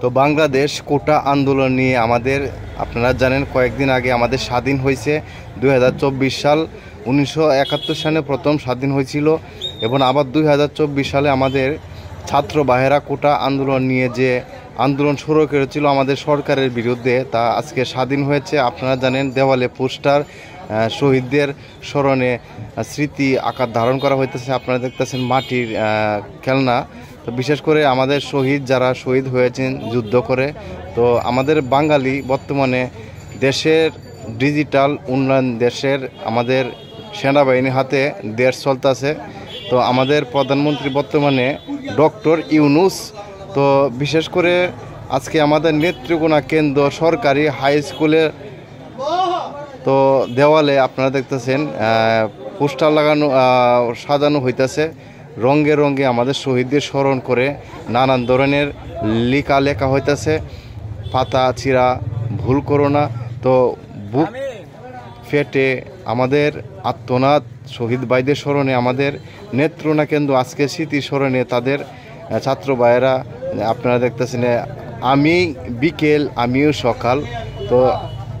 তো বাংলাদেশ কোটা আন্দোলন নিয়ে আমাদের আপনারা জানেন কয়েকদিন আগে আমাদের স্বাধীন হয়েছে 2024 সাল। 1971 সালে প্রথম স্বাধীন হয়েছিল এবং আবার 2024 সালে আমাদের ছাত্র ভাইয়েরা কোটা আন্দোলন নিয়ে যে আন্দোলন শুরু করেছিল আমাদের সরকারের বিরুদ্ধে, তা আজকে স্বাধীন হয়েছে। আপনারা জানেন দেওয়ালে পোস্টার, শহীদদের স্মরণে স্মৃতি আকার ধারণ করা হইতেছে। আপনারা দেখতেছেন মাটির খেলনা। তো বিশেষ করে আমাদের শহীদ যারা শহীদ হয়েছেন যুদ্ধ করে, তো আমাদের বাঙালি বর্তমানে দেশের ডিজিটাল উন্নয়ন, দেশের আমাদের সেনাবাহিনীর হাতে দেশ চলতেছে। তো আমাদের প্রধানমন্ত্রী বর্তমানে ডক্টর ইউনূস। তো বিশেষ করে আজকে আমাদের নেত্রকোনা কেন্দ্র সরকারি হাই স্কুলে তো দেওয়ালে আপনারা দেখতেছেন পোস্টার লাগানো, সাজানো হইতেছে রঙে রঙে আমাদের শহীদদের স্মরণ করে নানান ধরনের লেখা হইতেছে। পাতা ছিঁড়া ভুল করো না। তো বুক ফেটে আমাদের আত্মনাদ শহীদ ভাইদের স্মরণে আমাদের নেত্রকোনা কেন্দ্র আজকে স্মৃতি স্মরণে তাদের ছাত্র ভাইয়েরা আপনারা দেখতেছেন আমি বিকেল আমিও সকাল। তো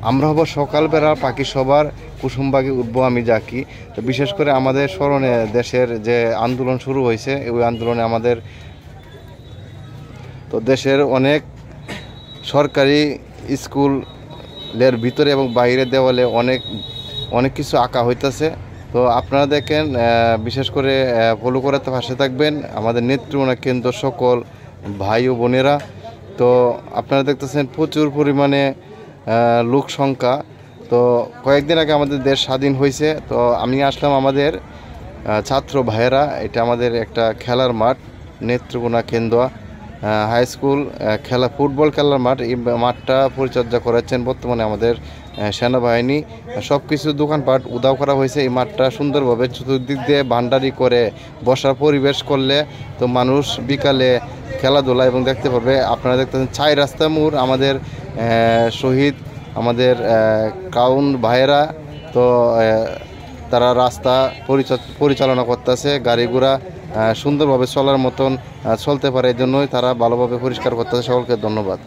আমরা হব সকালবেলা পাখি সবার কুসুমবাগে উঠবো আমি যাকি। তো বিশেষ করে আমাদের স্মরণে দেশের যে আন্দোলন শুরু হয়েছে, ওই আন্দোলনে আমাদের তো দেশের অনেক সরকারি স্কুলের ভিতরে এবং বাইরের দেওয়ালে অনেক কিছু আঁকা হইতেছে। তো আপনারা দেখেন, বিশেষ করে ফলো করাতে পাশে থাকবেন আমাদের নেত্রকোনা কেন্দ্র সকল ভাই ও বোনেরা। তো আপনারা দেখতেছেন প্রচুর পরিমাণে লোক সংখ্যা। তো কয়েকদিন আগে আমাদের দেশ স্বাধীন হয়েছে। তো আমি আসলাম আমাদের ছাত্র ভাইয়েরা, এটা আমাদের একটা খেলার মাঠ, নেত্রকোনা কেন্দ্র হাই স্কুল খেলা ফুটবল খেলার মাঠ। এই মাঠটা পরিচর্যা করাচ্ছেন বর্তমানে আমাদের সেনাবাহিনী। সব কিছু দোকানপাট উধাও করা হয়েছে। এই মাঠটা সুন্দরভাবে চতুর্দিক দিয়ে ভান্ডারি করে বসার পরিবেশ করলে তো মানুষ বিকালে খেলাধুলা এবং দেখতে পারবে। আপনারা দেখতেছেন 4 রাস্তা মোড় আমাদের শহীদ আমাদের কাউন ভাইয়েরা। তো তারা রাস্তা পরিচালনা করতেছে, গাড়ি ঘোড়া সুন্দরভাবে চলার মতন চলতে পারে, এই জন্যই তারা ভালোভাবে পরিষ্কার করতেছে। সকলকে ধন্যবাদ।